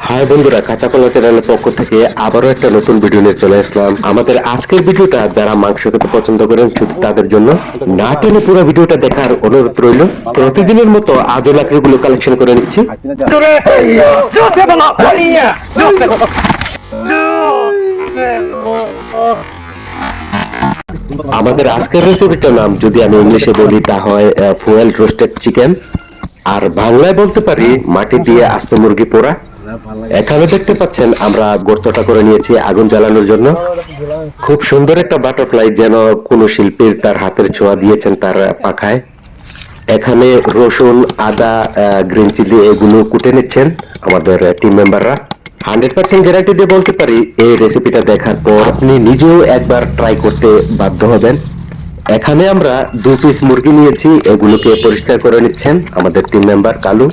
High বন্ধুরা, কাঁচা কলা চ্যানেলের পক্ষ থেকে আবারও একটা নতুন ভিডিও নিয়ে চলে আসলাম। আমাদের আজকের ভিডিওটা যারা মাংস খেতে পছন্দ করেন শুধু তাদের জন্য, না টেনে পুরো ভিডিওটা দেখার অনুরোধ রইল। প্রতিদিনের মতো আজও লাকড়িগুলো কালেকশন করে নিচ্ছি। আমাদের আজকের রেসিপিটার নাম যদি আমি ইংলিশে বলি তা হয় ফুয়েল রোস্টেড চিকেন, আর বাংলায় বলতে পারি মাটি দিয়ে আস্ত মুরগি পোড়া। এখানে দেখতে পাচ্ছেন আমরা গর্তটা করে নিয়েছি আগুন জ্বালানোর জন্য। খুব সুন্দর একটা বাটারফ্লাই, যেন কোন শিল্পীর তার হাতের ছোঁয়া দিয়েছেন তার পাখায়। এখানে রসুন, আদা, গ্রিন চিলি এগুলো কুটে নিচ্ছেন আমাদের টিম মেম্বাররা। 100% গ্যারান্টি দিয়ে বলতে পারি এই রেসিপিটা দেখার পর আপনি নিজেও একবার ট্রাই করতে বাধ্য হবেন। এখানে আমরা 2 পিস মুরগি নিয়েছি, এগুলোকে পরিষ্কার করে নিচ্ছেন আমাদের টিম মেম্বার কালু।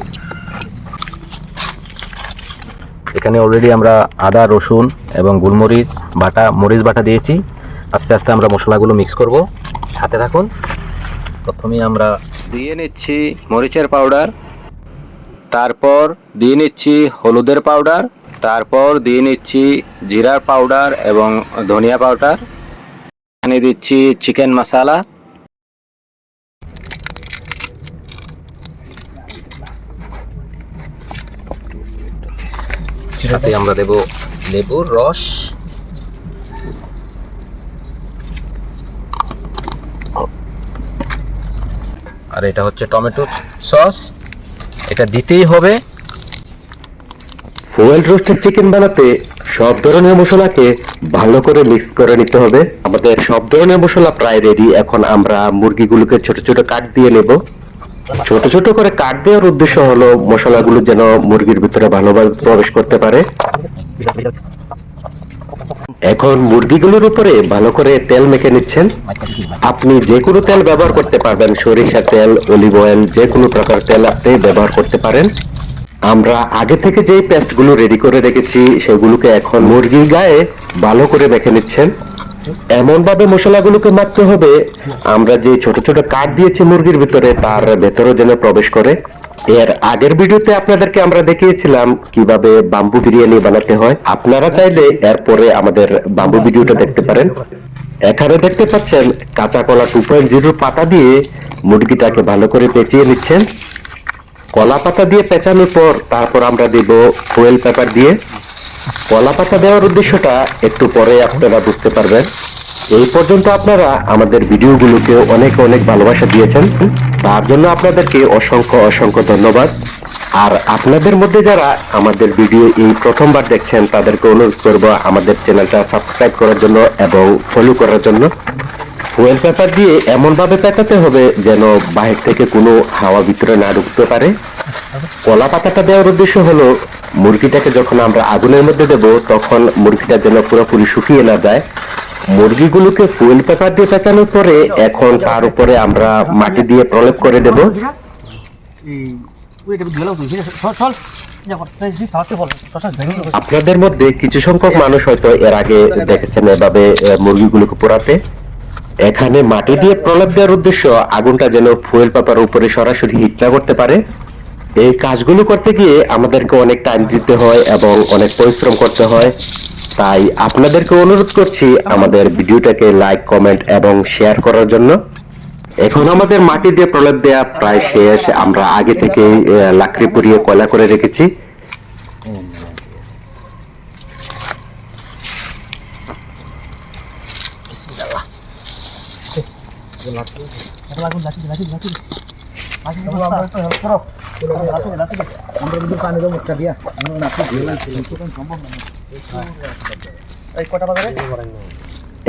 এখানে অলরেডি আমরা আদা, রসুন এবং গোলমরিচ বাটা, মরিচ বাটা দিয়েছি। আস্তে আস্তে আমরা মশলাগুলো মিক্স করব, সাথে থাকুন। প্রথমেই আমরা দিয়ে নিচ্ছি মরিচের পাউডার, তারপর দিয়ে নিচ্ছি হলুদের পাউডার, তারপর দিয়ে নিচ্ছি জিরার পাউডার এবং ধনিয়া পাউডার। এখানে দিচ্ছি চিকেন মশলা, সাথে আমরা দেব লেবুর রস, আর এটা হচ্ছে টমেটো সস। এটা দিতেই হবে। ফুয়েল রোস্টেড চিকেন বানাতে সব ধরনের মশলাকে ভালো করে মিক্স করে নিতে হবে। আমাদের সব ধরনের মশলা প্রায় রেডি। এখন আমরা মুরগিগুলোকে ছোট ছোট কাট দিয়ে নেব। ছোট ছোট করে কাট দেওয়ার উদ্দেশ্য হলো মশলাগুলো যেন মুরগির ভিতরে ভালোভাবে প্রবেশ করতে পারে। এখন মুরগিগুলোর উপরে ভালো করে তেল মেখে নিচ্ছেন। আপনি যে কোনো তেল ব্যবহার করতে পারবেন, সরিষার তেল, অলিভ অয়েল, যে কোনো প্রকার তেল আপনি ব্যবহার করতে পারেন। আমরা আগে থেকে যেই পেস্টগুলো রেডি করে রেখেছি সেগুলোকে এখন মুরগির গায়ে ভালো করে মেখে নিচ্ছেন। এমন ভাবে মশলাগুলোকে মাখতে হবে আমরা যে ছোট ছোট কাট দিয়েছি মুরগির ভিতরে তার ভেতরে যেন প্রবেশ করে। এর আগের ভিডিওতে আপনাদেরকে আমরা দেখিয়েছিলাম কিভাবে বাম্বু বিরিয়ানি বানাতে হয়। আপনারা চাইলে এরপরে আমাদের বাম্বু ভিডিওটা দেখতে পারেন। এখানে দেখতে পাচ্ছেন কাঁচা কলা 2.0 পাতা দিয়ে মুরগিটাকে ভালো করে পেঁচিয়ে নিচ্ছেন। কলা পাতা দিয়ে পেঁচানোর পর তারপর আমরা দেব ফুয়েল পেপার দিয়ে। কলা পাতা দেওয়ার উদ্দেশ্যটা একটু পরে আপনারা বুঝতে পারবেন। এই পর্যন্ত আপনারা আমাদের ভিডিওগুলোকে অনেক অনেক ভালোবাসা দিয়েছেন, তার জন্য আপনাদেরকে অসংখ্য অসংখ্য ধন্যবাদ। আর আপনাদের মধ্যে যারা আমাদের ভিডিও এই প্রথমবার দেখছেন তাদেরকে অনুরোধ করব আমাদের চ্যানেলটা সাবস্ক্রাইব করার জন্য এবং ফলো করার জন্য। ফুয়েল পেপার দিয়ে এমন ভাবে পেঁচাতে হবে যেন বাহির থেকে কোনো হাওয়া ভিতরে না ঢুকতে পারে। কলা পাতাটা দেওয়ার উদ্দেশ্য হলো মুরগিটাকে যখন আমরা আগুনের মধ্যে দেব তখন মুরগিটা যেন পুরোপুরি শুকিয়ে না যায়। মুরগিগুলোকে ফুয়েল পেপার দিয়ে পেঁচানোর পরে এখন তার উপরে আমরা মাটি দিয়ে প্রলেপ করে দেব। আপনাদের মধ্যে কিছু সংখ্যক মানুষ হয়তো এর আগে দেখেছেন এভাবে মুরগিগুলোকে পোড়াতে। এখানে মাটি দিয়ে প্রলেপ দেওয়ার উদ্দেশ্য আগুনটা যেন ফুয়েল পেপার উপরে সরাসরি হিট না করতে পারে। এই কাজগুলো করতে গিয়ে আমাদেরকে অনেক টাইম দিতে হয় এবং অনেক পরিশ্রম করতে হয়। তাই আপনাদেরকে অনুরোধ করছি আমাদের ভিডিওটাকে লাইক, কমেন্ট এবং শেয়ার করার জন্য। এখন আমাদের মাটি দিয়ে প্রলেপ দেয়া প্রায় শেষ। আমরা আগে থেকে লাকড়ি পুড়িয়ে কয়লা করে রেখেছি।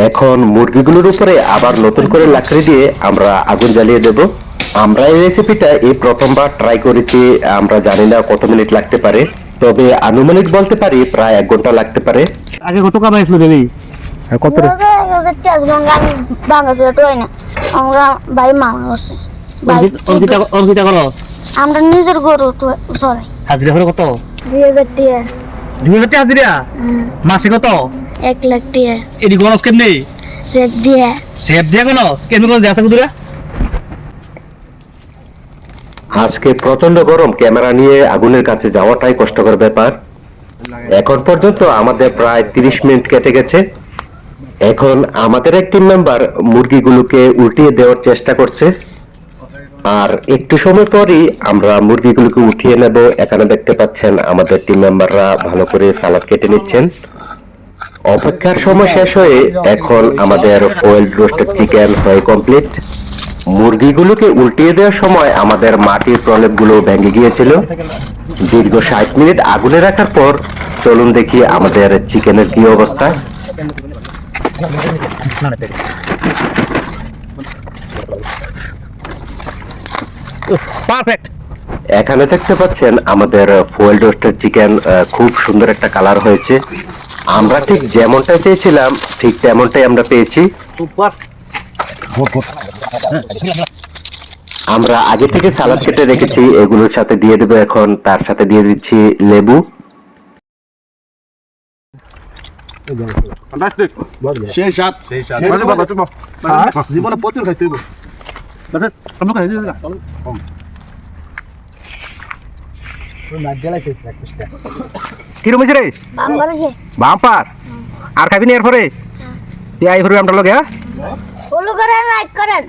এখন মুরগিগুলোর উপরে আবার নতুন করে লাকড়ি দিয়ে আমরা আগুন জ্বালিয়ে দেব। আমরা এই রেসিপিটা এই প্রথমবার ট্রাই করেছি। আমরা জানি না কত মিনিট লাগতে পারে, তবে আনুমানিক বলতে পারি প্রায় 1 ঘন্টা লাগতে পারে। আগে কত কামাইছিল দেবি? কত রে? আমরা ভাই মামা আছে অঙ্কিতা করো। আমরা নিজের গরু তো চলে। হাজিরা করে কত? 2000 টাকা। 2000 টাকা হাজিরা? মাসে কত? 1 লাখ টাকা। এডি গনস কেমনে? চেক দিয়ে। চেক দিয়ে গনস? কেমনে গনস দেয়া কুদুরা? আজকে প্রচন্ড গরম, ক্যামেরা নিয়ে আগুনের কাছে যাওয়াটাই কষ্টকর ব্যাপার। এখন পর্যন্ত আমাদের প্রায় 30 মিনিট কেটে গেছে। এখন আমাদের এক টিম মেম্বার মুরগিগুলোকে উল্টিয়ে দেওয়ার চেষ্টা করছে, আর একটু সময় পরই আমরা মুরগিগুলোকে উঠিয়ে নেব। এখানে দেখতে পাচ্ছেন আমাদের টিম মেম্বাররা ভালো করে সালাদ কেটে নিচ্ছেন। অপেক্ষার সময় শেষ হয়ে এখন আমাদের ফয়েল রোস্টেড চিকেন হয়ে কমপ্লিট। মুরগিগুলোকে উল্টিয়ে দেওয়ার সময় আমাদের মাটির প্রলেপগুলো ভেঙে গিয়েছিল। দীর্ঘ 60 মিনিট আগুনে রাখার পর চলুন দেখি আমাদের চিকেনের কি অবস্থা। পারফেক্ট। এখানে দেখতে পাচ্ছেন আমাদের ফয়েল রোস্টেড চিকেন খুব সুন্দর একটা কালার হয়েছে। আমরা ঠিক যেমনটা চেয়েছিলাম ঠিক তেমনটাই আমরা পেয়েছি। সুপার। আমরা আগে থেকে সালাদ কেটে রেখেছি, এগুলোর সাথে দিয়ে দেবো এখন। তার সাথে দিয়ে দিচ্ছি লেবু। সেই সাত জীবনে প্রচুর খাইতে হইব। কিরম হয়েছে রে? বাম্পার। আর খাবি না এরপরে? তুই আই করবি আমরা লোক, হ্যাঁ? ফলো করেন, লাইক করেন।